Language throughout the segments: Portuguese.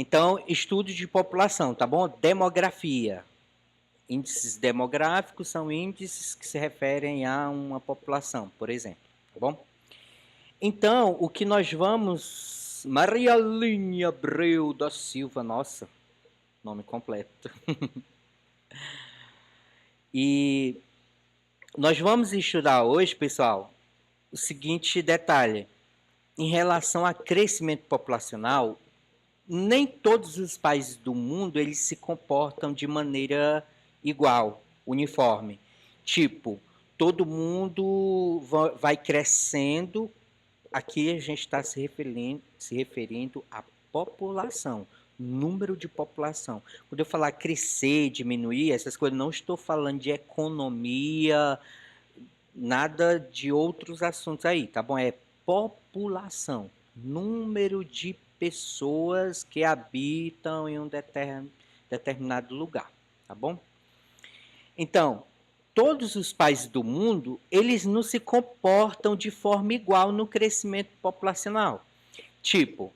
Então, estudo de população, tá bom? Demografia. Índices demográficos são índices que se referem a uma população, por exemplo, tá bom? Então, o que nós vamos... Maria Aline Abreu da Silva, nossa, nome completo. E nós vamos estudar hoje, pessoal, o seguinte detalhe. Em relação a crescimento populacional, nem todos os países do mundo eles se comportam de maneira igual, uniforme. Tipo, todo mundo vai crescendo. Aqui a gente está se referindo à população, número de população. Quando eu falar crescer, diminuir, essas coisas, não estou falando de economia, nada de outros assuntos aí, tá bom? É população, número de pessoas que habitam em um determinado lugar, tá bom? Então, todos os países do mundo, eles não se comportam de forma igual no crescimento populacional. Tipo,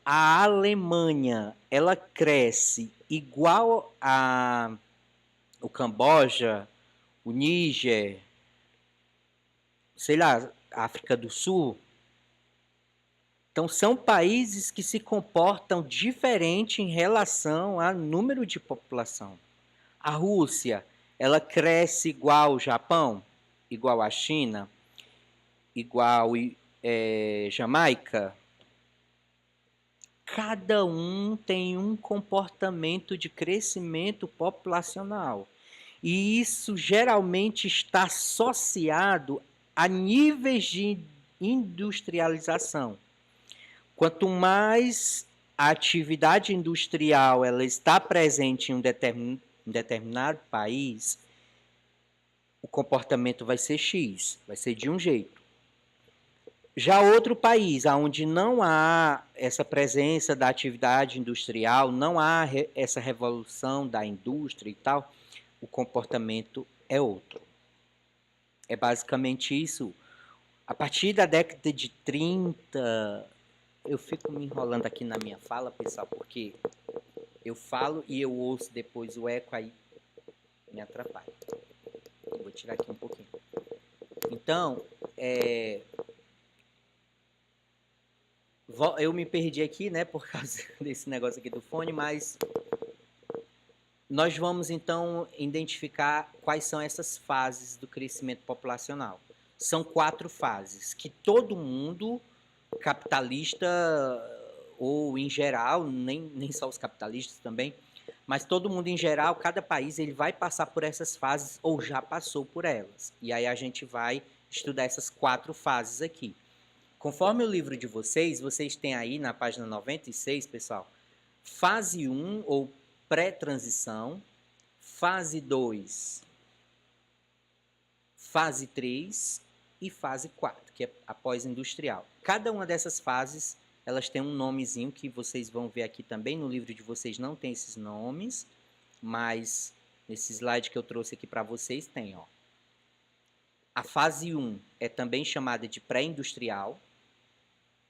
a Alemanha, ela cresce igual a o Camboja, o Níger, sei lá, África do Sul. Então, são países que se comportam diferente em relação ao número de população. A Rússia, ela cresce igual ao Japão, igual à China, igual Jamaica. Cada um tem um comportamento de crescimento populacional. E isso geralmente está associado a níveis de industrialização. Quanto mais a atividade industrial ela está presente em um determinado país, o comportamento vai ser X, vai ser de um jeito. Já outro país, onde não há essa presença da atividade industrial, não há essa revolução da indústria e tal, o comportamento é outro. É basicamente isso. A partir da década de 30, eu fico me enrolando aqui na minha fala, pessoal, porque eu falo e eu ouço depois o eco, aí me atrapalha. Eu vou tirar aqui um pouquinho. Então, eu me perdi aqui, né, por causa desse negócio aqui do fone, mas nós vamos então identificar quais são essas fases do crescimento populacional. São 4 fases que todo mundo capitalista ou em geral, nem só os capitalistas também, mas todo mundo em geral, cada país ele vai passar por essas fases ou já passou por elas. E aí a gente vai estudar essas 4 fases aqui. Conforme o livro de vocês têm aí na página 96, pessoal, fase 1 ou pré-transição, fase 2, fase 3 e fase 4, que é a pós-industrial. Cada uma dessas fases, elas têm um nomezinho que vocês vão ver aqui também. No livro de vocês não tem esses nomes, mas nesse slide que eu trouxe aqui para vocês tem, ó. A fase 1 é também chamada de pré-industrial,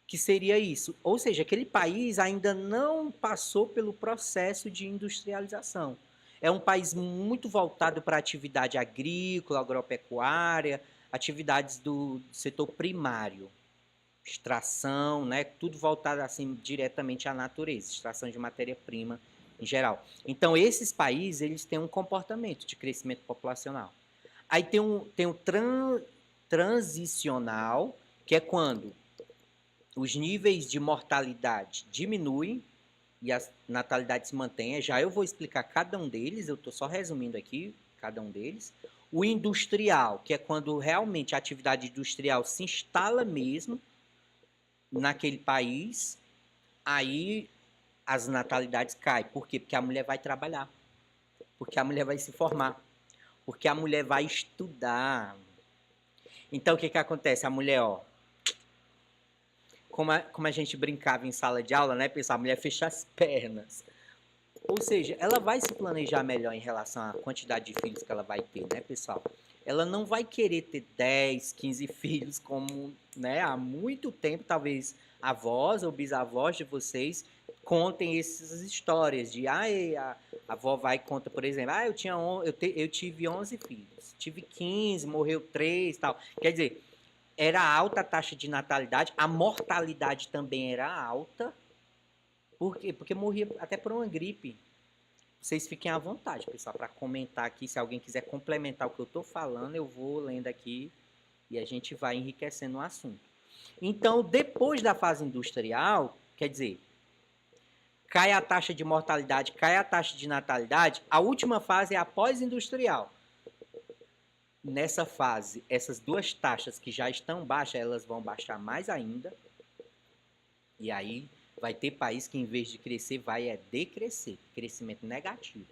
que seria isso. Ou seja, aquele país ainda não passou pelo processo de industrialização. É um país muito voltado para a atividade agrícola, agropecuária, atividades do setor primário, extração, né? Tudo voltado assim diretamente à natureza, extração de matéria-prima em geral. Então, esses países eles têm um comportamento de crescimento populacional. Aí tem um transicional, que é quando os níveis de mortalidade diminuem e a natalidade se mantém. Já eu vou explicar cada um deles, eu estou só resumindo aqui cada um deles. O industrial, que é quando realmente a atividade industrial se instala mesmo naquele país, aí as natalidades caem. Por quê? Porque a mulher vai trabalhar, porque a mulher vai se formar, porque a mulher vai estudar. Então, o que acontece? A mulher, ó, como a gente brincava em sala de aula, né, pessoal? A mulher fecha as pernas. Ou seja, ela vai se planejar melhor em relação à quantidade de filhos que ela vai ter, né, pessoal? Ela não vai querer ter 10, 15 filhos como, né, há muito tempo, talvez avós ou bisavós de vocês contem essas histórias de, a avó vai e conta, por exemplo, eu tive 11 filhos, tive 15, morreu 3 tal. Quer dizer, era alta a taxa de natalidade, a mortalidade também era alta. Por quê? Porque morria até por uma gripe. Vocês fiquem à vontade, pessoal, para comentar aqui. Se alguém quiser complementar o que eu estou falando, eu vou lendo aqui e a gente vai enriquecendo o assunto. Então, depois da fase industrial, quer dizer, cai a taxa de mortalidade, cai a taxa de natalidade, a última fase é a pós-industrial. Nessa fase, essas duas taxas que já estão baixas, elas vão baixar mais ainda. E aí vai ter país que, em vez de crescer, vai decrescer, crescimento negativo.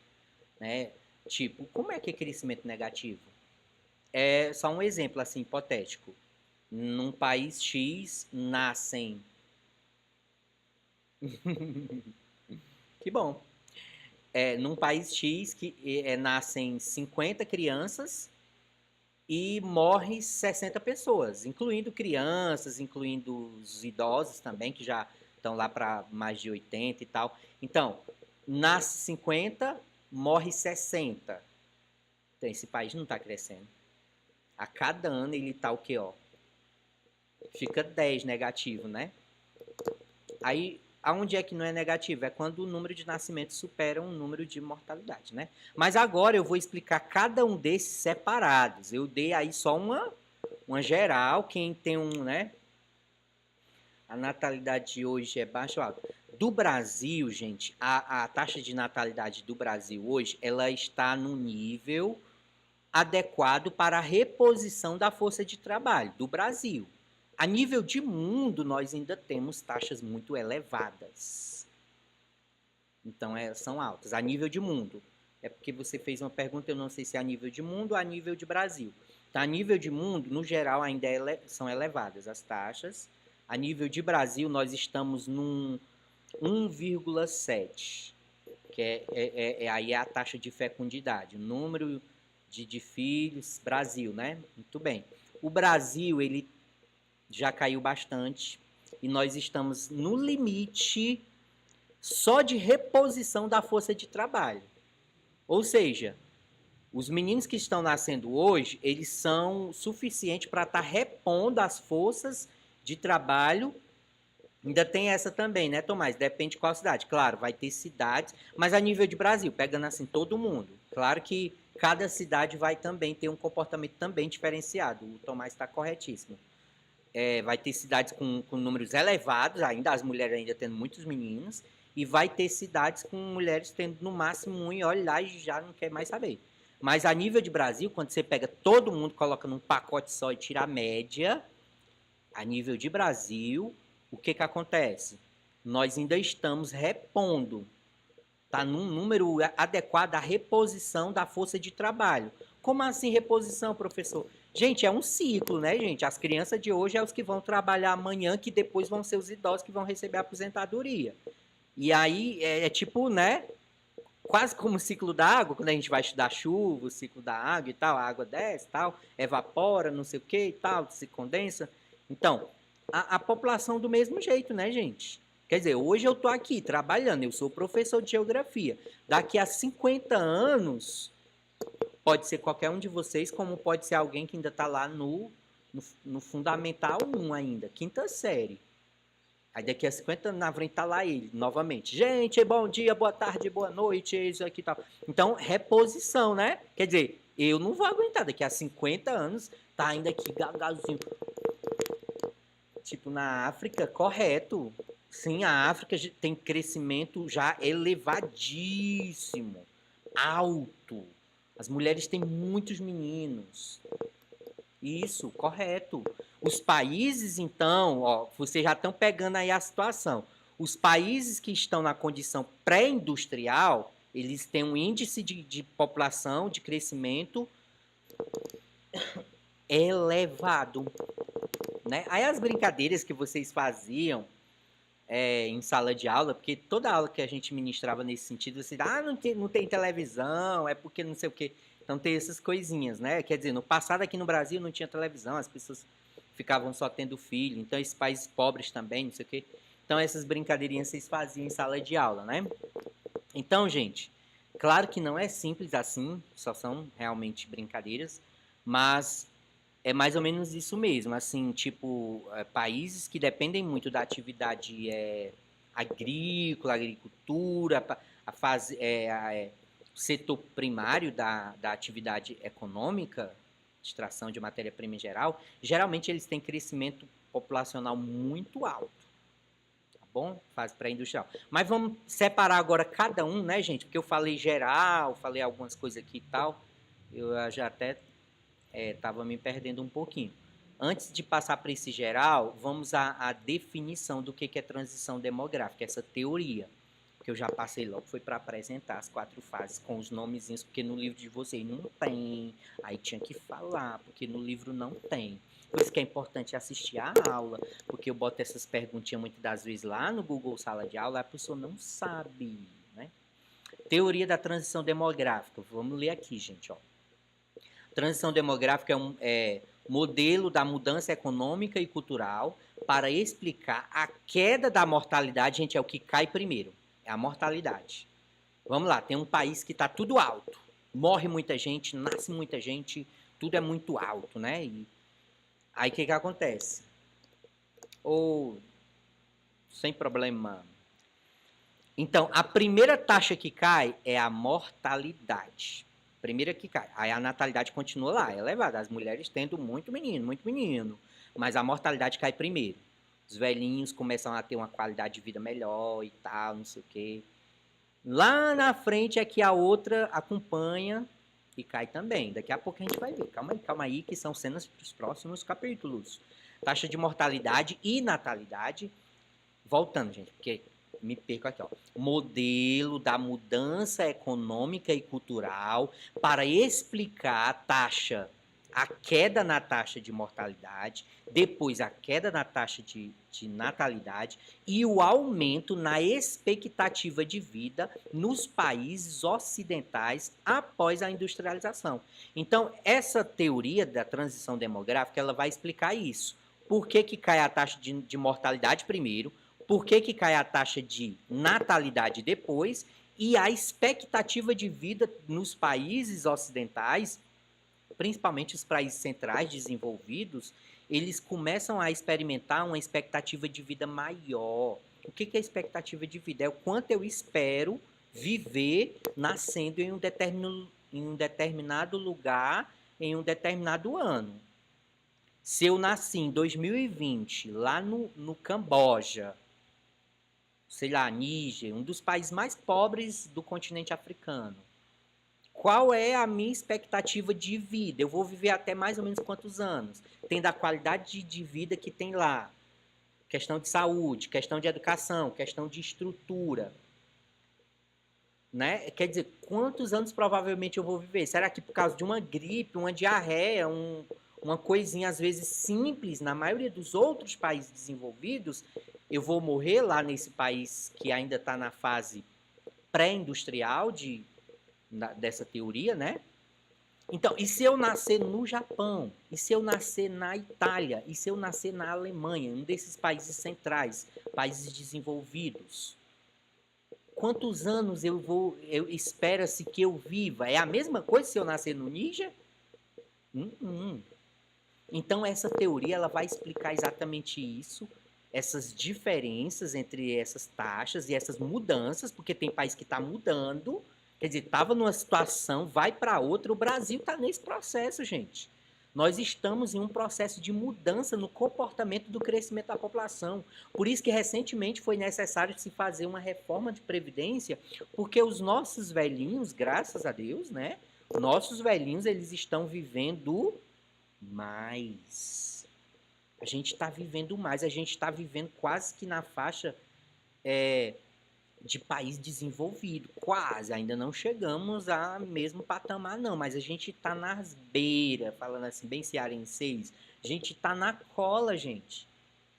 Né? Tipo, como é que é crescimento negativo? É só um exemplo assim hipotético. Num país X nascem. Que bom. Num país X que nascem 50 crianças e morre 60 pessoas, incluindo crianças, incluindo os idosos também, que já estão lá para mais de 80 e tal. Então, nasce 50, morre 60. Então, esse país não está crescendo. A cada ano ele está o quê? Ó? Fica 10 negativo, né? Aí, aonde é que não é negativo? É quando o número de nascimentos supera o número de mortalidade, né? Mas agora eu vou explicar cada um desses separados. Eu dei aí só uma geral, quem tem né? A natalidade de hoje é baixa ou alta. Do Brasil, gente, a taxa de natalidade do Brasil hoje, ela está no nível adequado para a reposição da força de trabalho do Brasil. A nível de mundo, nós ainda temos taxas muito elevadas. Então, são altas. A nível de mundo. É porque você fez uma pergunta, eu não sei se é a nível de mundo ou a nível de Brasil. Então, a nível de mundo, no geral, ainda são elevadas as taxas. A nível de Brasil, nós estamos num 1,7, que aí é a taxa de fecundidade, o número de filhos, Brasil, né? Muito bem. O Brasil, ele já caiu bastante e nós estamos no limite só de reposição da força de trabalho. Ou seja, os meninos que estão nascendo hoje, eles são suficientes para estar repondo as forças de trabalho. Ainda tem essa também, né, Tomás? Depende de qual cidade. Claro, vai ter cidades, mas a nível de Brasil, pegando assim todo mundo. Claro que cada cidade vai também ter um comportamento também diferenciado. O Tomás está corretíssimo. Vai ter cidades com números elevados, ainda as mulheres ainda tendo muitos meninos, e vai ter cidades com mulheres tendo no máximo um, e olha lá e já não quer mais saber. Mas a nível de Brasil, quando você pega todo mundo, coloca num pacote só e tira a média, a nível de Brasil, o que acontece? Nós ainda estamos repondo. Está num número adequado à reposição da força de trabalho. Como assim reposição, professor? Gente, é um ciclo, né, gente? As crianças de hoje é os que vão trabalhar amanhã, que depois vão ser os idosos que vão receber a aposentadoria. E aí é tipo, né? Quase como o ciclo da água, quando a gente vai estudar chuva, o ciclo da água e tal, a água desce, tal, evapora, não sei o que e tal, se condensa. Então, a população do mesmo jeito, né, gente? Quer dizer, hoje eu estou aqui trabalhando, eu sou professor de geografia. Daqui a 50 anos, pode ser qualquer um de vocês, como pode ser alguém que ainda está lá no Fundamental 1 ainda, quinta série. Aí daqui a 50 anos na frente está lá ele, novamente. Gente, bom dia, boa tarde, boa noite, isso aqui e tal. Então, reposição, né? Quer dizer, eu não vou aguentar, daqui a 50 anos, tá ainda aqui gagalzinho. Tipo, na África, correto. Sim, a África tem crescimento já elevadíssimo, alto. As mulheres têm muitos meninos. Isso, correto. Os países, então, ó, vocês já estão pegando aí a situação. Os países que estão na condição pré-industrial, eles têm um índice de população, de crescimento elevado. Né? Aí as brincadeiras que vocês faziam em sala de aula, porque toda aula que a gente ministrava nesse sentido, você não tem televisão, é porque não sei o quê. Então tem essas coisinhas, né? Quer dizer, no passado aqui no Brasil não tinha televisão, as pessoas ficavam só tendo filho, então esses países pobres também, não sei o quê. Então, essas brincadeirinhas vocês faziam em sala de aula, né? Então, gente, claro que não é simples assim, só são realmente brincadeiras, mas é mais ou menos isso mesmo, assim, tipo, países que dependem muito da atividade agrícola, agricultura, a fase, o setor primário da atividade econômica, extração de matéria-prima em geral, geralmente eles têm crescimento populacional muito alto, tá bom? Fase pré-industrial. Mas vamos separar agora cada um, né, gente? Porque eu falei geral, falei algumas coisas aqui e tal, eu já até estava me perdendo um pouquinho. Antes de passar para esse geral, vamos à definição do que é transição demográfica, essa teoria. Porque eu já passei logo, foi para apresentar as 4 fases com os nomezinhos, porque no livro de vocês não tem. Aí tinha que falar, porque no livro não tem. Por isso que é importante assistir a aula, porque eu boto essas perguntinhas muitas das vezes lá no Google Sala de Aula, a pessoa não sabe, né? Teoria da transição demográfica. Vamos ler aqui, gente, ó. Transição demográfica é modelo da mudança econômica e cultural para explicar a queda da mortalidade. Gente, é o que cai primeiro, é a mortalidade. Vamos lá, tem um país que está tudo alto, morre muita gente, nasce muita gente, tudo é muito alto, né? E aí o que acontece? Ou sem problema. Então, a primeira taxa que cai é a mortalidade. Primeira que cai. Aí a natalidade continua lá, é elevada. As mulheres tendo muito menino. Mas a mortalidade cai primeiro. Os velhinhos começam a ter uma qualidade de vida melhor e tal, não sei o quê. Lá na frente é que a outra acompanha e cai também. Daqui a pouco a gente vai ver. Calma aí, que são cenas para os próximos capítulos. Taxa de mortalidade e natalidade. Voltando, gente, porque me perco aqui, ó. Modelo da mudança econômica e cultural para explicar a queda na taxa de mortalidade, depois a queda na taxa de natalidade e o aumento na expectativa de vida nos países ocidentais após a industrialização. Então, essa teoria da transição demográfica, ela vai explicar isso. Por que cai a taxa de mortalidade primeiro? Por que cai a taxa de natalidade depois e a expectativa de vida nos países ocidentais, principalmente os países centrais desenvolvidos, eles começam a experimentar uma expectativa de vida maior. O que é expectativa de vida? É o quanto eu espero viver nascendo em um determinado lugar, em um determinado ano. Se eu nasci em 2020, lá no Camboja, sei lá, Níger, um dos países mais pobres do continente africano. Qual é a minha expectativa de vida? Eu vou viver até mais ou menos quantos anos? Tendo a qualidade de vida que tem lá. Questão de saúde, questão de educação, questão de estrutura. Né? Quer dizer, quantos anos provavelmente eu vou viver? Será que por causa de uma gripe, uma diarreia, uma coisinha às vezes simples, na maioria dos outros países desenvolvidos, eu vou morrer lá nesse país que ainda está na fase pré-industrial dessa teoria, né? Então, e se eu nascer no Japão? E se eu nascer na Itália? E se eu nascer na Alemanha? Um desses países centrais, países desenvolvidos? Quantos anos eu espera-se que eu viva? É a mesma coisa se eu nascer no Níger? Então, essa teoria ela vai explicar exatamente isso, essas diferenças entre essas taxas e essas mudanças, porque tem país que está mudando, quer dizer, estava numa situação, vai para outra, o Brasil está nesse processo, gente. Nós estamos em um processo de mudança no comportamento do crescimento da população. Por isso que recentemente foi necessário se fazer uma reforma de previdência, porque os nossos velhinhos, graças a Deus, né? Nossos velhinhos, eles estão vivendo mais. A gente está vivendo mais, a gente está vivendo quase que na faixa de país desenvolvido, quase, ainda não chegamos ao mesmo patamar não, mas a gente está nas beiras, falando assim, bem cearenseis, a gente está na cola, gente.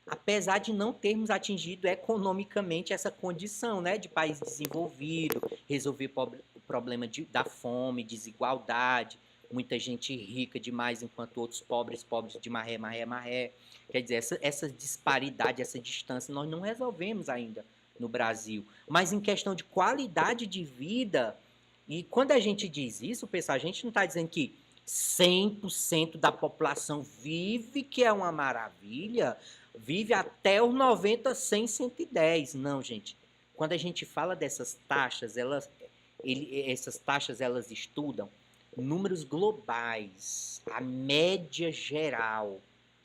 Apesar de não termos atingido economicamente essa condição, né, de país desenvolvido, resolver o problema da fome, desigualdade, muita gente rica demais, enquanto outros pobres de maré, maré, maré. Quer dizer, essa disparidade, essa distância, nós não resolvemos ainda no Brasil. Mas em questão de qualidade de vida, e quando a gente diz isso, pessoal, a gente não está dizendo que 100% da população vive, que é uma maravilha, vive até os 90, 100, 110. Não, gente. Quando a gente fala dessas taxas, essas taxas elas estudam números globais, a média geral.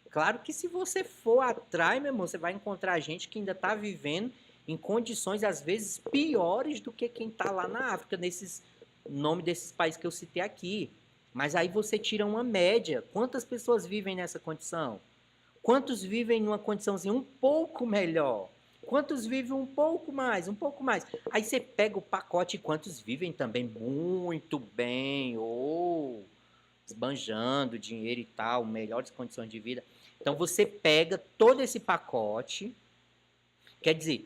Claro que se você for atrás, meu irmão, você vai encontrar gente que ainda está vivendo em condições, às vezes, piores do que quem está lá na África, nesses nome desses países que eu citei aqui. Mas aí você tira uma média. Quantas pessoas vivem nessa condição? Quantos vivem numa condiçãozinha um pouco melhor? Quantos vivem um pouco mais, um pouco mais? Aí você pega o pacote e quantos vivem também muito bem, ou esbanjando dinheiro e tal, melhores condições de vida. Então você pega todo esse pacote, quer dizer,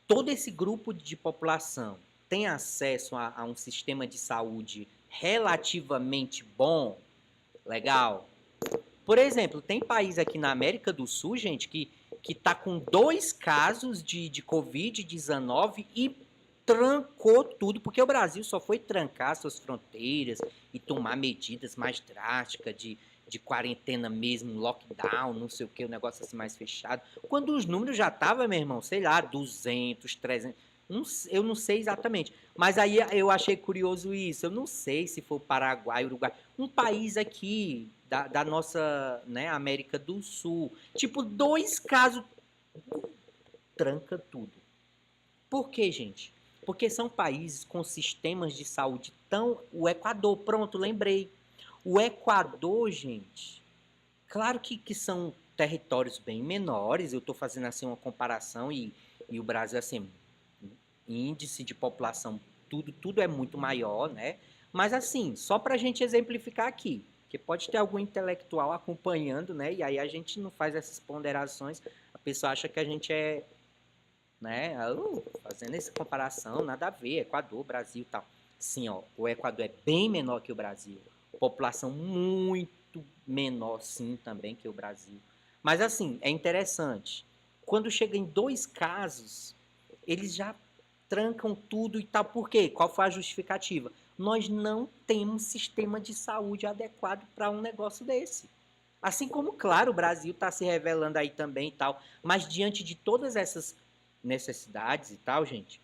todo esse grupo de população tem acesso a um sistema de saúde relativamente bom, legal. Por exemplo, tem país aqui na América do Sul, gente, que tá com 2 casos de Covid-19 e trancou tudo, porque o Brasil só foi trancar suas fronteiras e tomar medidas mais drásticas de quarentena mesmo, lockdown, não sei o que, o negócio assim mais fechado. Quando os números já estavam, meu irmão, sei lá, 200, 300, eu não sei exatamente. Mas aí eu achei curioso isso. Eu não sei se for Paraguai, Uruguai. Um país aqui da nossa, né, América do Sul. Tipo, 2 casos. Tranca tudo. Por quê, gente? Porque são países com sistemas de saúde tão. O Equador, pronto, lembrei. O Equador, gente. Claro que são territórios bem menores. Eu estou fazendo assim uma comparação e o Brasil, assim, índice de população, tudo é muito maior, né? Mas assim, só para a gente exemplificar aqui, que pode ter algum intelectual acompanhando, né? E aí a gente não faz essas ponderações, a pessoa acha que a gente é, né? Fazendo essa comparação, nada a ver, Equador, Brasil e tal. Sim, ó, o Equador é bem menor que o Brasil, população muito menor, sim, também que o Brasil. Mas assim, é interessante. Quando chega em 2 casos, eles já trancam tudo e tal. Por quê? Qual foi a justificativa? Nós não temos sistema de saúde adequado para um negócio desse. Assim como, claro, o Brasil está se revelando aí também e tal. Mas diante de todas essas necessidades e tal, gente,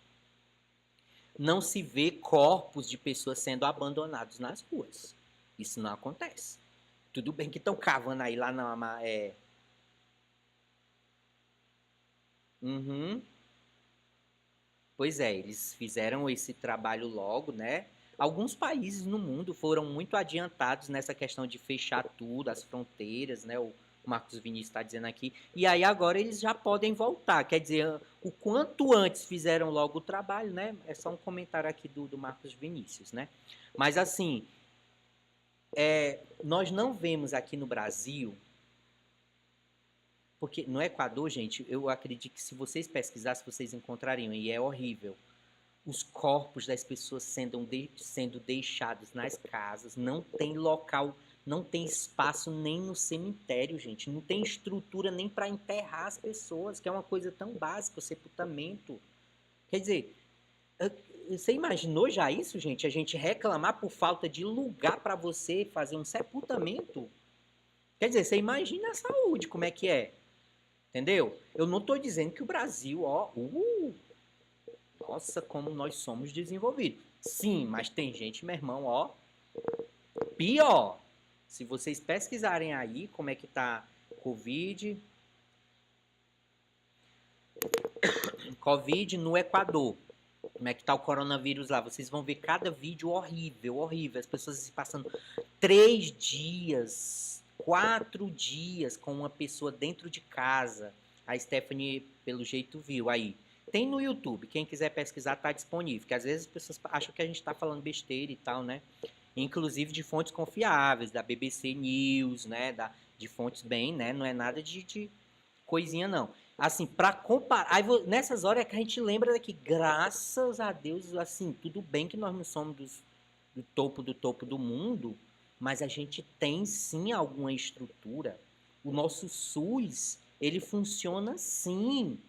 não se vê corpos de pessoas sendo abandonados nas ruas. Isso não acontece. Tudo bem que estão cavando aí lá na. Uhum. Pois é, eles fizeram esse trabalho logo, né? Alguns países no mundo foram muito adiantados nessa questão de fechar tudo, as fronteiras, né? O Marcos Vinícius está dizendo aqui. E aí agora eles já podem voltar. Quer dizer, o quanto antes fizeram logo o trabalho, né? É só um comentário aqui do Marcos Vinícius, né? Mas assim, nós não vemos aqui no Brasil, porque no Equador, gente, eu acredito que se vocês pesquisassem, vocês encontrariam, e é horrível os corpos das pessoas sendo deixados nas casas, não tem local, não tem espaço nem no cemitério, gente, não tem estrutura nem para enterrar as pessoas, que é uma coisa tão básica, o sepultamento. Quer dizer, você imaginou já isso, gente? A gente reclamar por falta de lugar para você fazer um sepultamento? Quer dizer, você imagina a saúde, como é que é? Entendeu? Eu não estou dizendo que o Brasil, ó, nossa, como nós somos desenvolvidos. Sim, mas tem gente, meu irmão, ó, pior. Se vocês pesquisarem aí como é que tá Covid no Equador, como é que tá o coronavírus lá, vocês vão ver cada vídeo horrível, horrível. As pessoas se passando 3 dias, 4 dias com uma pessoa dentro de casa. A Stephanie, pelo jeito, viu aí. Tem no YouTube, quem quiser pesquisar tá disponível, que às vezes as pessoas acham que a gente tá falando besteira e tal, né? Inclusive de fontes confiáveis, da BBC News, né? De fontes bem, né? Não é nada de coisinha, não. Assim, para comparar. Aí, nessas horas é que a gente lembra que, graças a Deus, assim, tudo bem que nós não somos do topo do mundo, mas a gente tem sim alguma estrutura. O nosso SUS, ele funciona sim.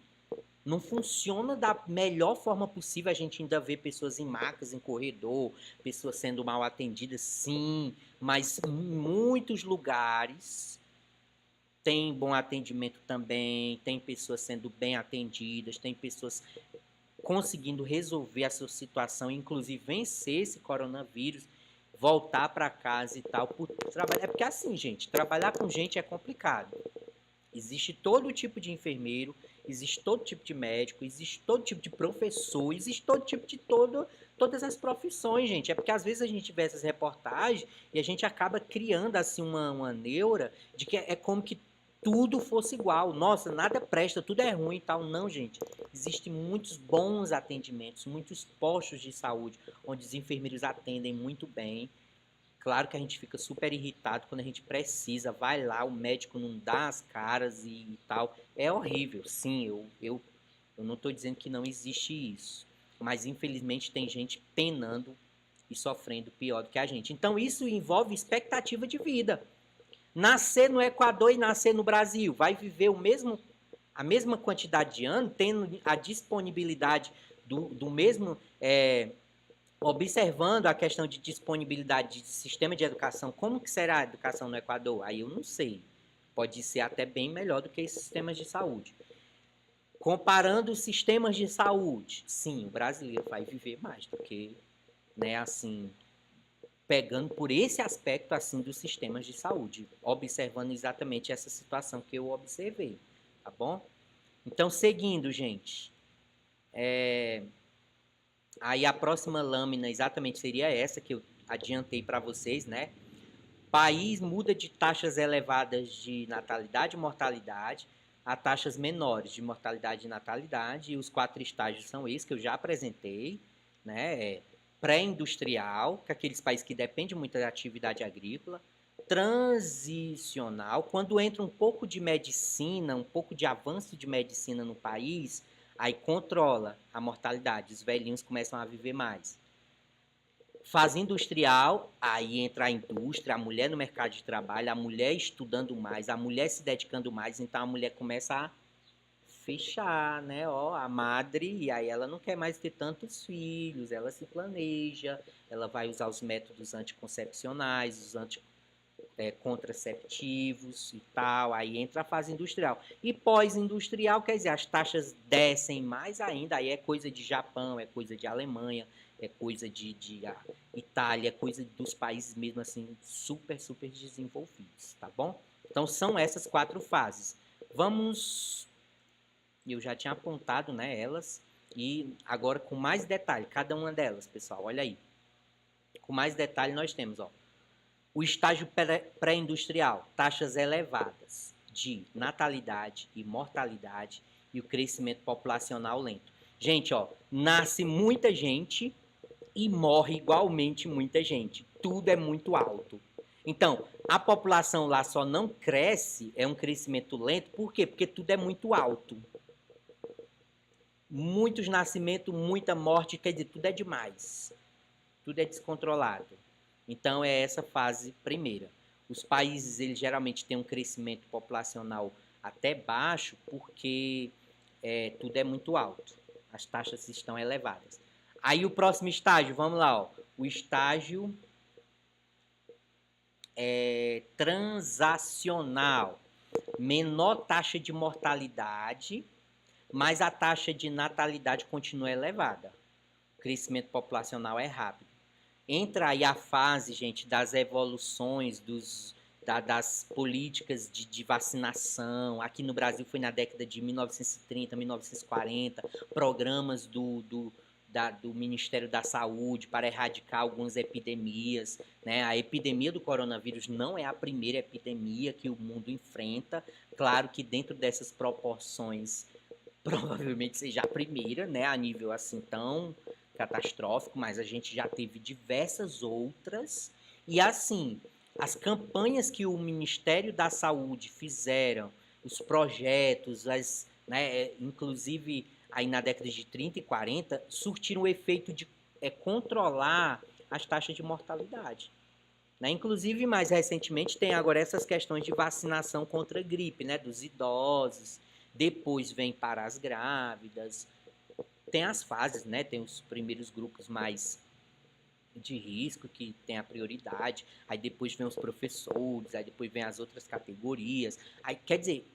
Não funciona da melhor forma possível. A gente ainda vê pessoas em macas, em corredor, pessoas sendo mal atendidas, sim, mas em muitos lugares tem bom atendimento também, tem pessoas sendo bem atendidas, tem pessoas conseguindo resolver a sua situação, inclusive vencer esse coronavírus, voltar para casa e tal, por trabalhar. É porque assim, gente, trabalhar com gente é complicado. Existe todo tipo de enfermeiro, existe todo tipo de médico, existe todo tipo de professor, existe todo tipo de todas as profissões, gente. É porque às vezes a gente vê essas reportagens e a gente acaba criando assim uma neura de que é como que tudo fosse igual. Nossa, nada presta, tudo é ruim e tal. Não, gente. Existem muitos bons atendimentos, muitos postos de saúde onde os enfermeiros atendem muito bem. Claro que a gente fica super irritado quando a gente precisa, vai lá, o médico não dá as caras e tal. É horrível, sim, eu não estou dizendo que não existe isso. Mas infelizmente tem gente penando e sofrendo pior do que a gente. Então isso envolve expectativa de vida. Nascer no Equador e nascer no Brasil, vai viver a mesma quantidade de anos, tendo a disponibilidade do mesmo. Observando a questão de disponibilidade de sistema de educação, como que será a educação no Equador? Aí eu não sei. Pode ser até bem melhor do que esses sistemas de saúde. Comparando os sistemas de saúde, sim, o brasileiro vai viver mais do que, né, assim, pegando por esse aspecto assim dos sistemas de saúde, observando exatamente essa situação que eu observei, tá bom? Então, seguindo, gente, aí a próxima lâmina exatamente seria essa que eu adiantei para vocês, né? País muda de taxas elevadas de natalidade e mortalidade a taxas menores de mortalidade e natalidade, e os 4 estágios são esses que eu já apresentei, né? Pré-industrial, que é aqueles países que dependem muito da atividade agrícola, transicional, quando entra um pouco de medicina, um pouco de avanço de medicina no país, aí controla a mortalidade, os velhinhos começam a viver mais. Fase industrial, aí entra a indústria, a mulher no mercado de trabalho, a mulher estudando mais, a mulher se dedicando mais, então a mulher começa a fechar, né? Ó, a madre, e aí ela não quer mais ter tantos filhos, ela se planeja, ela vai usar os métodos anticoncepcionais, os contraceptivos e tal, aí entra a fase industrial. E pós-industrial, quer dizer, as taxas descem mais ainda, aí é coisa de Japão, é coisa de Alemanha, é coisa de Itália, é coisa dos países mesmo assim, super, super desenvolvidos, tá bom? Então são essas 4 fases. Vamos, eu já tinha apontado, né, elas, e agora com mais detalhe, cada uma delas, pessoal, olha aí. Com mais detalhe nós temos, ó, o estágio pré-industrial, taxas elevadas de natalidade e mortalidade e o crescimento populacional lento. Gente, ó, nasce muita gente e morre igualmente muita gente. Tudo é muito alto. Então, a população lá só não cresce, é um crescimento lento, por quê? Porque tudo é muito alto. Muitos nascimentos, muita morte, quer dizer, tudo é demais. Tudo é descontrolado. Então é essa fase primeira. Os países eles geralmente têm um crescimento populacional até baixo porque tudo é muito alto. As taxas estão elevadas. Aí o próximo estágio, vamos lá, ó, o estágio transacional. Menor taxa de mortalidade, mas a taxa de natalidade continua elevada. O crescimento populacional é rápido. Entra aí a fase, gente, das evoluções das políticas de vacinação. Aqui no Brasil foi na década de 1930, 1940, programas do Ministério da Saúde para erradicar algumas epidemias. Né? A epidemia do coronavírus não é a primeira epidemia que o mundo enfrenta. Claro que dentro dessas proporções, provavelmente seja a primeira, né, a nível assim tão catastrófico, mas a gente já teve diversas outras. E assim, as campanhas que o Ministério da Saúde fizeram, os projetos, né, inclusive aí na década de 30 e 40, surtiram o efeito de controlar as taxas de mortalidade. né? Inclusive, mais recentemente, tem agora essas questões de vacinação contra a gripe, né? Dos idosos, depois vem para as grávidas, tem as fases, né? Tem os primeiros grupos mais de risco que tem a prioridade, aí depois vem os professores, aí depois vem as outras categorias, aí quer dizer,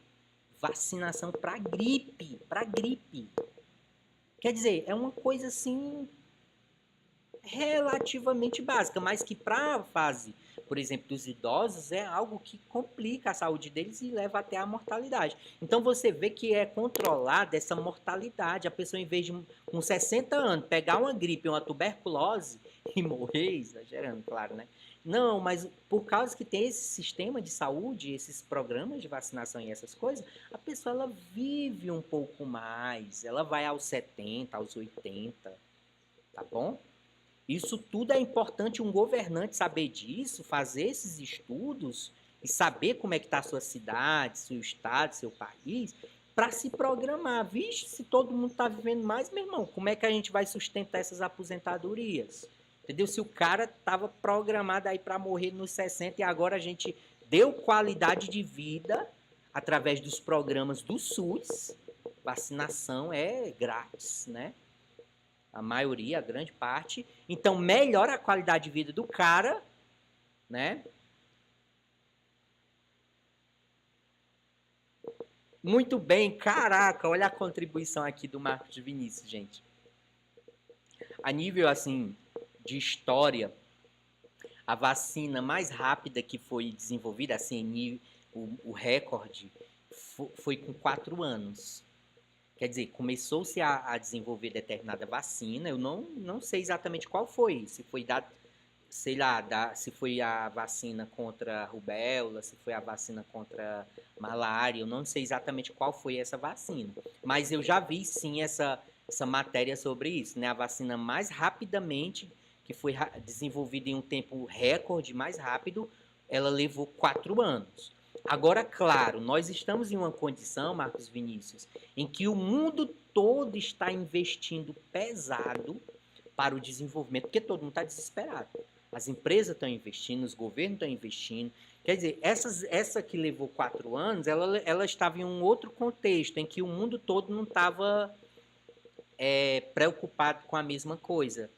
vacinação para gripe, quer dizer, é uma coisa assim relativamente básica, mas que para a fase, por exemplo, dos idosos, é algo que complica a saúde deles e leva até a mortalidade. Então você vê que é controlada essa mortalidade. A pessoa, em vez de com 60 anos pegar uma gripe, uma tuberculose e morrer, exagerando, claro, né? Não, mas por causa que tem esse sistema de saúde, esses programas de vacinação e essas coisas, a pessoa ela vive um pouco mais, ela vai aos 70, aos 80, tá bom? Isso tudo é importante um governante saber disso, fazer esses estudos e saber como é que está a sua cidade, seu estado, seu país, para se programar. Vixe, se todo mundo está vivendo mais, meu irmão, como é que a gente vai sustentar essas aposentadorias? Entendeu? Se o cara estava programado aí para morrer nos 60 e agora a gente deu qualidade de vida através dos programas do SUS, vacinação é grátis, né? A maioria, a grande parte. Então, melhora a qualidade de vida do cara, né? Muito bem, caraca, olha a contribuição aqui do Marcos Vinícius, gente. A nível, assim, de história, a vacina mais rápida que foi desenvolvida, assim, o recorde, foi com 4 anos. Quer dizer, começou-se a desenvolver determinada vacina, eu não sei exatamente qual foi, se foi da, sei lá, se foi a vacina contra a rubéola, se foi a vacina contra malária, eu não sei exatamente qual foi essa vacina, mas eu já vi sim essa matéria sobre isso, né? A vacina mais rapidamente, que foi desenvolvida em um tempo recorde, mais rápido, ela levou 4 anos. Agora, claro, nós estamos em uma condição, Marcos Vinícius, em que o mundo todo está investindo pesado para o desenvolvimento, porque todo mundo está desesperado. As empresas estão investindo, os governos estão investindo. Quer dizer, essa que levou 4 anos, ela estava em um outro contexto, em que o mundo todo não estava preocupado com a mesma coisa.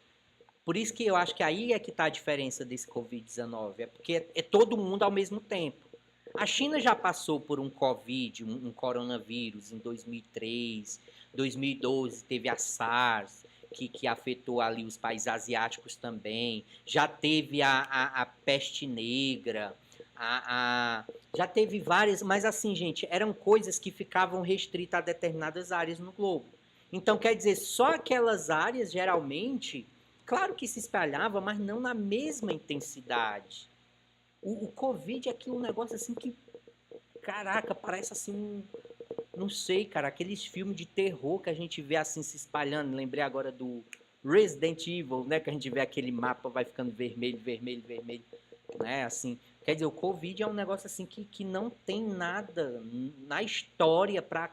Por isso que eu acho que aí é que está a diferença desse Covid-19, é porque é todo mundo ao mesmo tempo. A China já passou por um Covid, um coronavírus, em 2003, 2012 teve a SARS, que afetou ali os países asiáticos também. Já teve a peste negra, já teve várias, mas assim, gente, eram coisas que ficavam restritas a determinadas áreas no globo. Então, quer dizer, só aquelas áreas, geralmente, claro que se espalhava, mas não na mesma intensidade. O Covid é aquele um negócio assim que, caraca, parece assim não sei, cara, aqueles filmes de terror que a gente vê assim se espalhando. Lembrei agora do Resident Evil, né? Que a gente vê aquele mapa vai ficando vermelho, vermelho, vermelho, né? Assim, quer dizer, o Covid é um negócio assim que não tem nada na história para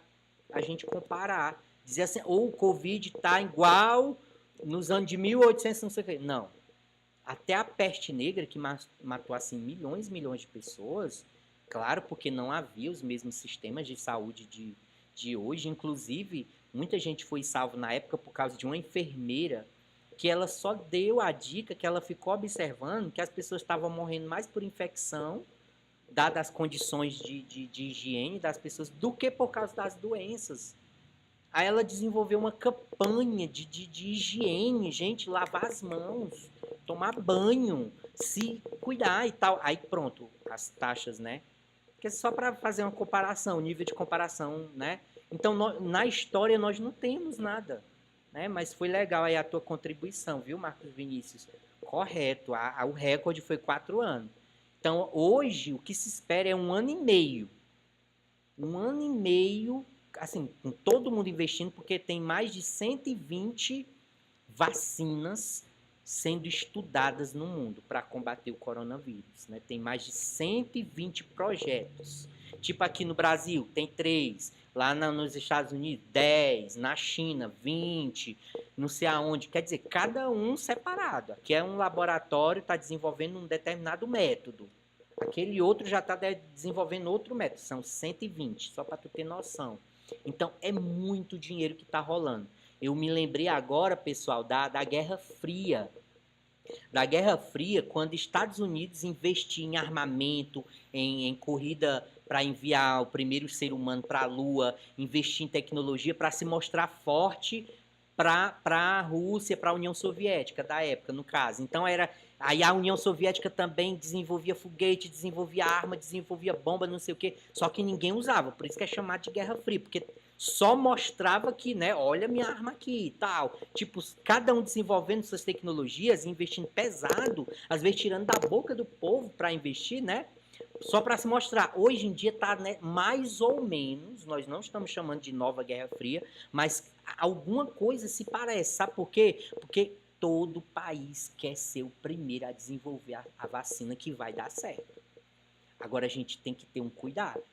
a gente comparar. Dizer assim, ou o Covid tá igual nos anos de 1800, não sei o quê. Não. Até a peste negra, que matou assim milhões e milhões de pessoas, claro, porque não havia os mesmos sistemas de saúde de hoje. Inclusive, muita gente foi salva na época por causa de uma enfermeira que ela só deu a dica, que ela ficou observando que as pessoas estavam morrendo mais por infecção, dadas as condições de higiene das pessoas, do que por causa das doenças. Aí ela desenvolveu uma campanha de higiene, gente, lavar as mãos, tomar banho, se cuidar e tal. Aí pronto, as taxas, né? Porque é só para fazer uma comparação, nível de comparação, né? Então, na história nós não temos nada, né? Mas foi legal aí a tua contribuição, viu, Marcos Vinícius? Correto, o recorde foi 4 anos. Então, hoje, o que se espera é 1 ano e meio. 1 ano e meio, assim, com todo mundo investindo, porque tem mais de 120 vacinas sendo estudadas no mundo para combater o coronavírus, né? Tem mais de 120 projetos. Tipo aqui no Brasil, tem 3. Lá nos Estados Unidos, 10. Na China, 20. não sei aonde. Quer dizer, cada um separado. Aqui é um laboratório, está desenvolvendo um determinado método. Aquele outro já está desenvolvendo outro método. São 120, só para tu ter noção. Então, é muito dinheiro que está rolando. Eu me lembrei agora, pessoal, da Guerra Fria. Da Guerra Fria, quando Estados Unidos investia em armamento, em corrida para enviar o primeiro ser humano para a Lua, investir em tecnologia para se mostrar forte para a Rússia, para a União Soviética da época, no caso. Então era aí a União Soviética também desenvolvia foguete, desenvolvia arma, desenvolvia bomba, não sei o quê, só que ninguém usava, por isso que é chamado de Guerra Fria, porque só mostrava que, né, olha minha arma aqui e tal. Tipo, cada um desenvolvendo suas tecnologias, investindo pesado, às vezes tirando da boca do povo para investir, né? Só para se mostrar. Hoje em dia está, né, mais ou menos, nós não estamos chamando de nova Guerra Fria, mas alguma coisa se parece. Sabe por quê? Porque todo país quer ser o primeiro a desenvolver a vacina que vai dar certo. Agora a gente tem que ter um cuidado.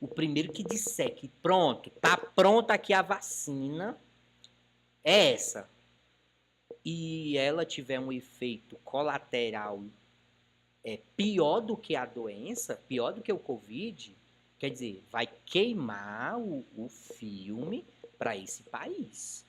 O primeiro que disser que pronto, tá pronta aqui a vacina, é essa. E ela tiver um efeito colateral pior do que a doença, pior do que o Covid, quer dizer, vai queimar o filme para esse país.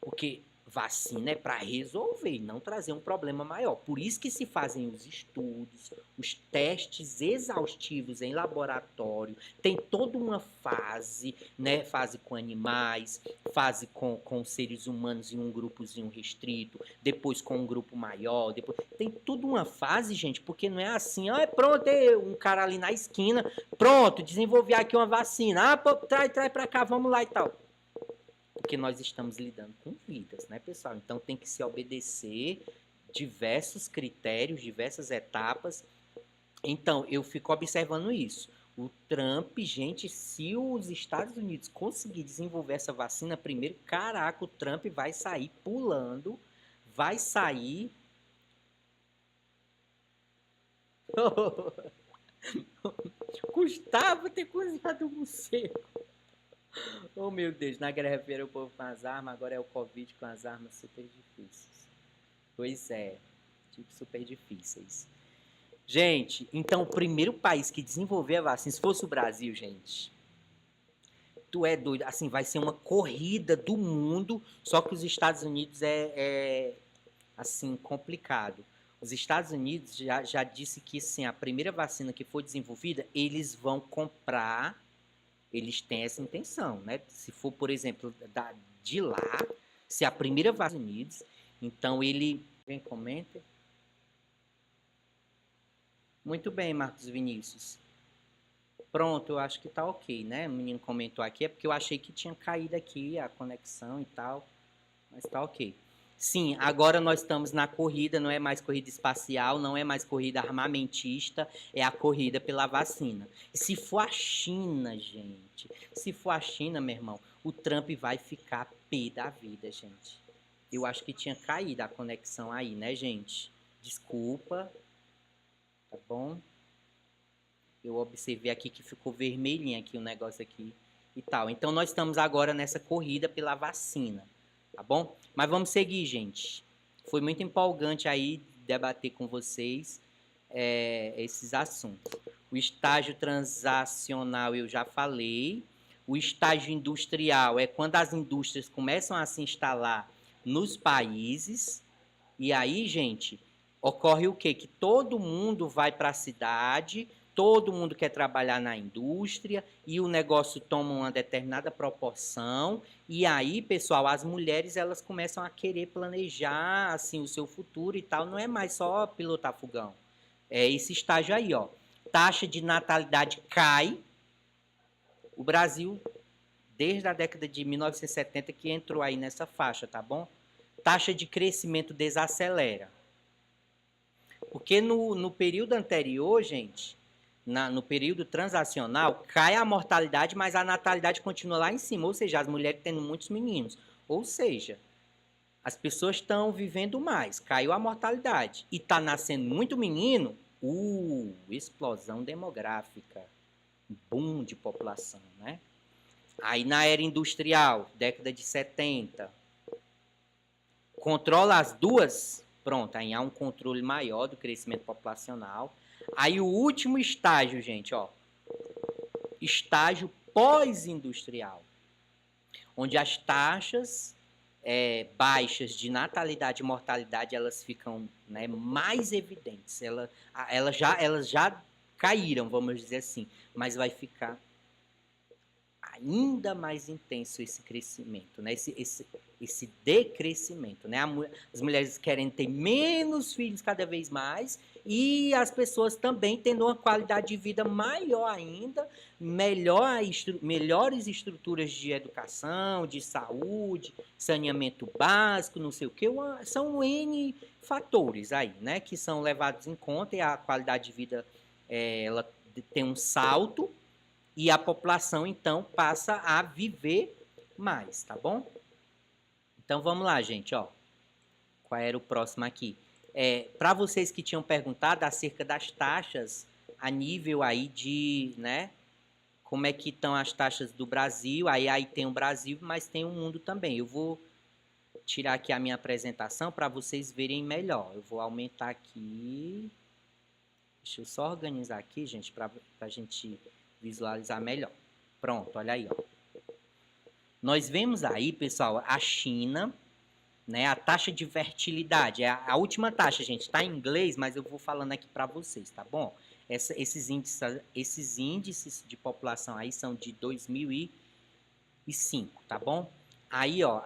Porque vacina é para resolver, não trazer um problema maior. Por isso que se fazem os estudos, os testes exaustivos em laboratório, tem toda uma fase, né? Fase com animais, fase com seres humanos em um grupozinho restrito, depois com um grupo maior, depois tem tudo uma fase, gente, porque não é assim, pronto, um cara ali na esquina, pronto, desenvolvi aqui uma vacina, traz para cá, vamos lá e tal. Porque nós estamos lidando com vidas, né, pessoal? Então tem que se obedecer diversos critérios, diversas etapas. Então, eu fico observando isso. O Trump, gente, se os Estados Unidos conseguir desenvolver essa vacina primeiro, caraca, o Trump vai sair pulando, vai sair... Gustavo ter cozinhado um morcego. Oh, meu Deus, na Guerra Fria o povo com as armas, agora é o Covid com as armas super difíceis. Pois é, tipo, super difíceis. Gente, então o primeiro país que desenvolver a vacina, se fosse o Brasil, gente, tu é doido, assim, vai ser uma corrida do mundo, só que os Estados Unidos assim, complicado. Os Estados Unidos já disse que, assim, a primeira vacina que for desenvolvida, eles vão comprar. Eles têm essa intenção, né? Se for, por exemplo, de lá, se a primeira vacina dos Estados Unidos, então ele... Vem, comenta. Muito bem, Marcos Vinícius. Pronto, eu acho que tá ok, né? O menino comentou aqui, é porque eu achei que tinha caído aqui a conexão e tal, mas tá ok. Sim, agora nós estamos na corrida, não é mais corrida espacial, não é mais corrida armamentista, é a corrida pela vacina. E se for a China, gente, se for a China, meu irmão, o Trump vai ficar pé da vida, gente. Eu acho que tinha caído a conexão aí, né, gente? Desculpa, tá bom? Eu observei aqui que ficou vermelhinho aqui o negócio aqui e tal. Então nós estamos agora nessa corrida pela vacina. Tá bom? Mas vamos seguir, gente. Foi muito empolgante aí debater com vocês esses assuntos. O estágio transacional eu já falei. O estágio industrial é quando as indústrias começam a se instalar nos países. E aí, gente, ocorre o quê? Que todo mundo vai para a cidade, todo mundo quer trabalhar na indústria e o negócio toma uma determinada proporção. E aí, pessoal, as mulheres elas começam a querer planejar assim o seu futuro e tal. Não é mais só pilotar fogão. É esse estágio aí, ó. Taxa de natalidade cai. O Brasil, desde a década de 1970, que entrou aí nessa faixa, tá bom? Taxa de crescimento desacelera. Porque no período anterior, gente, no período transacional, cai a mortalidade, mas a natalidade continua lá em cima. Ou seja, as mulheres tendo muitos meninos. Ou seja, as pessoas estão vivendo mais, caiu a mortalidade. E está nascendo muito menino, explosão demográfica, boom de população, né? Aí na era industrial, década de 70, controla as duas, pronto, aí há um controle maior do crescimento populacional. Aí o último estágio, gente, ó, estágio pós-industrial, onde as taxas baixas de natalidade e mortalidade elas ficam, né, mais evidentes. Elas já caíram, vamos dizer assim, mas vai ficar ainda mais intenso esse crescimento, né? Esse decrescimento, né? As mulheres querem ter menos filhos cada vez mais e as pessoas também tendo uma qualidade de vida maior ainda, melhores estruturas de educação, de saúde, saneamento básico, não sei o que, são N fatores aí, né? Que são levados em conta e a qualidade de vida ela tem um salto e a população, então, passa a viver mais, tá bom? Então, vamos lá, gente, ó. Qual era o próximo aqui? Para vocês que tinham perguntado acerca das taxas a nível aí de, né? Como é que estão as taxas do Brasil? Aí tem o Brasil, mas tem o mundo também. Eu vou tirar aqui a minha apresentação para vocês verem melhor. Eu vou aumentar aqui. Deixa eu só organizar aqui, gente, para a gente visualizar melhor. Pronto, olha aí, ó. Nós vemos aí, pessoal, a China, né? A taxa de fertilidade, a última taxa, gente, está em inglês, mas eu vou falando aqui para vocês, tá bom? Esses índices de população aí são de 2005, tá bom? Aí, ó,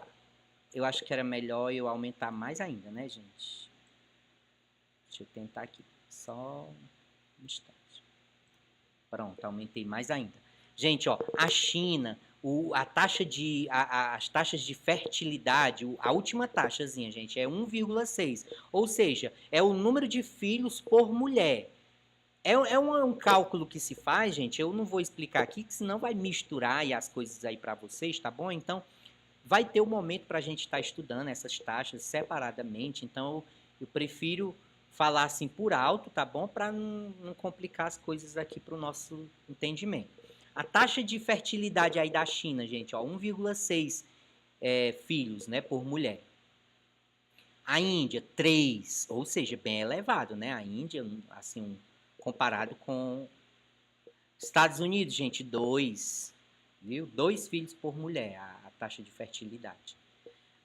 eu acho que era melhor eu aumentar mais ainda, né, gente? Deixa eu tentar aqui, só um instante. Pronto, aumentei mais ainda. Gente, ó, a China, as taxas de fertilidade, a última taxazinha, gente, é 1,6. Ou seja, é o número de filhos por mulher. É um cálculo que se faz, gente, eu não vou explicar aqui, que senão vai misturar aí as coisas aí para vocês, tá bom? Então, vai ter um momento para a gente estar estudando essas taxas separadamente, então eu prefiro falar assim por alto, tá bom? Para não complicar as coisas aqui para o nosso entendimento. A taxa de fertilidade aí da China, gente, ó, 1,6 filhos, né, por mulher. A Índia, 3, ou seja, bem elevado, né? A Índia, assim, comparado com Estados Unidos, gente, 2, viu? 2 filhos por mulher, a taxa de fertilidade.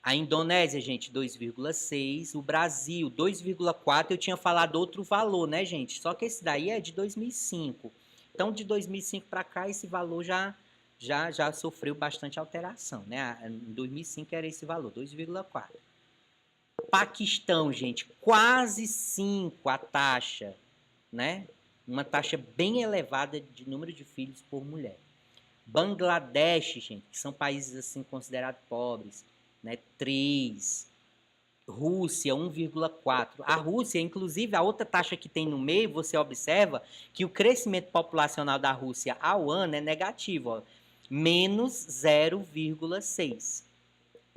A Indonésia, gente, 2,6. O Brasil, 2,4. Eu tinha falado outro valor, né, gente? Só que esse daí é de 2005. Então, de 2005 para cá, esse valor já sofreu bastante alteração, né? Em 2005 era esse valor, 2,4. Paquistão, gente, quase 5 a taxa, né? Uma taxa bem elevada de número de filhos por mulher. Bangladesh, gente, que são países assim considerados pobres, né? 3. Rússia, 1,4. A Rússia, inclusive, a outra taxa que tem no meio, você observa que o crescimento populacional da Rússia ao ano é negativo, ó, menos 0,6.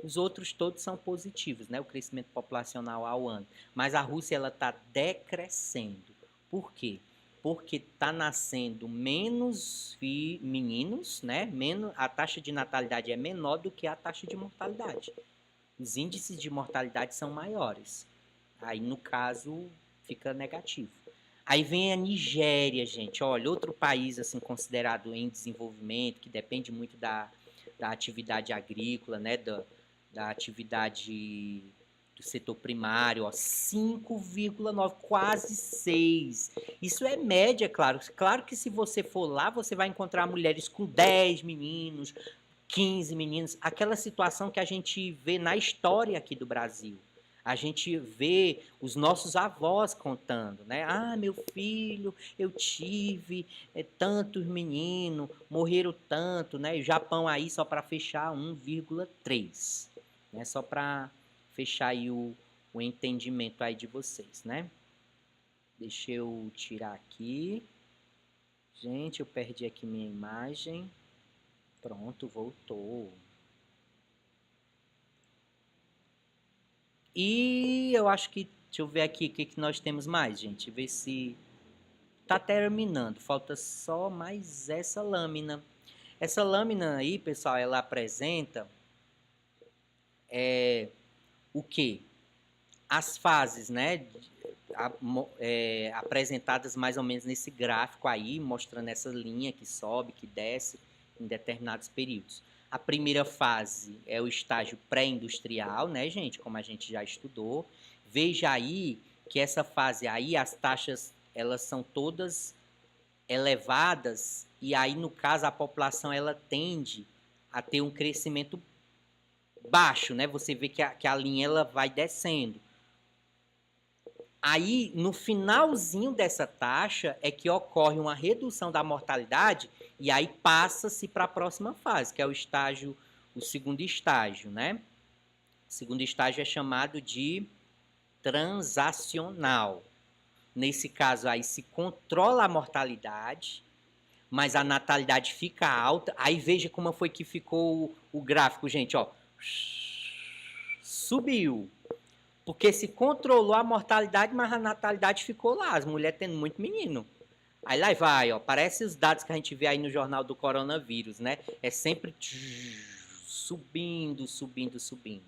Os outros todos são positivos, né? O crescimento populacional ao ano. Mas a Rússia ela está decrescendo. Por quê? Porque está nascendo menos meninos, né? A taxa de natalidade é menor do que a taxa de mortalidade. Os índices de mortalidade são maiores. Aí, no caso, fica negativo. Aí vem a Nigéria, gente. Olha, outro país assim considerado em desenvolvimento, que depende muito da atividade agrícola, né? Da atividade do setor primário, ó, 5,9, quase 6. Isso é média, claro. Claro que se você for lá, você vai encontrar mulheres com 10 meninos, 15 meninos, aquela situação que a gente vê na história aqui do Brasil. A gente vê os nossos avós contando, né? Ah, meu filho, eu tive tantos meninos, morreram tanto, né? O Japão aí, só para fechar, 1,3. Né? Só para fechar aí o entendimento aí de vocês, né? Deixa eu tirar aqui. Gente, eu perdi aqui minha imagem. Pronto, voltou. E eu acho que, deixa eu ver aqui o que nós temos mais, gente. Ver se tá terminando. Falta só mais essa lâmina. Essa lâmina aí, pessoal, ela apresenta o quê? As fases, né, apresentadas mais ou menos nesse gráfico aí, mostrando essa linha que sobe, que desce em determinados períodos. A primeira fase é o estágio pré-industrial, né, gente, como a gente já estudou. Veja aí que essa fase aí, as taxas, elas são todas elevadas, e aí, no caso, a população, ela tende a ter um crescimento baixo, né? Você vê que a linha, ela vai descendo. Aí, no finalzinho dessa taxa, é que ocorre uma redução da mortalidade e aí passa-se para a próxima fase, que é o segundo estágio, né? O segundo estágio é chamado de transacional. Nesse caso aí se controla a mortalidade, mas a natalidade fica alta. Aí veja como foi que ficou o gráfico, gente, ó. Subiu. Porque se controlou a mortalidade, mas a natalidade ficou lá, as mulheres tendo muito menino. Aí lá vai, ó, parece os dados que a gente vê aí no jornal do coronavírus, né? É sempre subindo, subindo, subindo.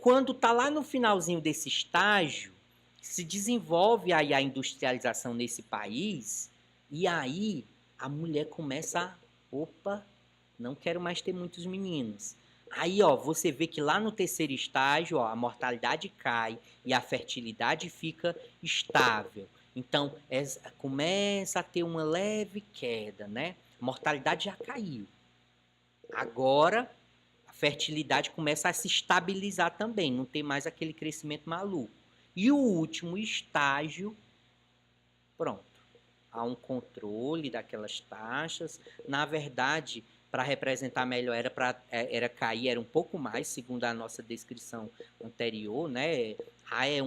Quando tá lá no finalzinho desse estágio, se desenvolve aí a industrialização nesse país, e aí a mulher começa a, opa, não quero mais ter muitos meninos. Aí, ó, você vê que lá no terceiro estágio, ó, a mortalidade cai e a fertilidade fica estável. Então, começa a ter uma leve queda, né? A mortalidade já caiu. Agora, a fertilidade começa a se estabilizar também, não tem mais aquele crescimento maluco. E o último estágio, pronto. Há um controle daquelas taxas. Na verdade, para representar melhor, era cair, era um pouco mais, segundo a nossa descrição anterior, né? É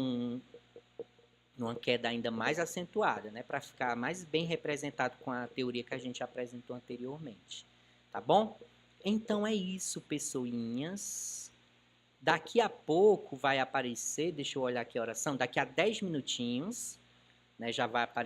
uma queda ainda mais acentuada, né? Para ficar mais bem representado com a teoria que a gente apresentou anteriormente. Tá bom? Então é isso, pessoinhas. Daqui a pouco vai aparecer, deixa eu olhar aqui a oração, daqui a 10 minutinhos, né, já vai aparecer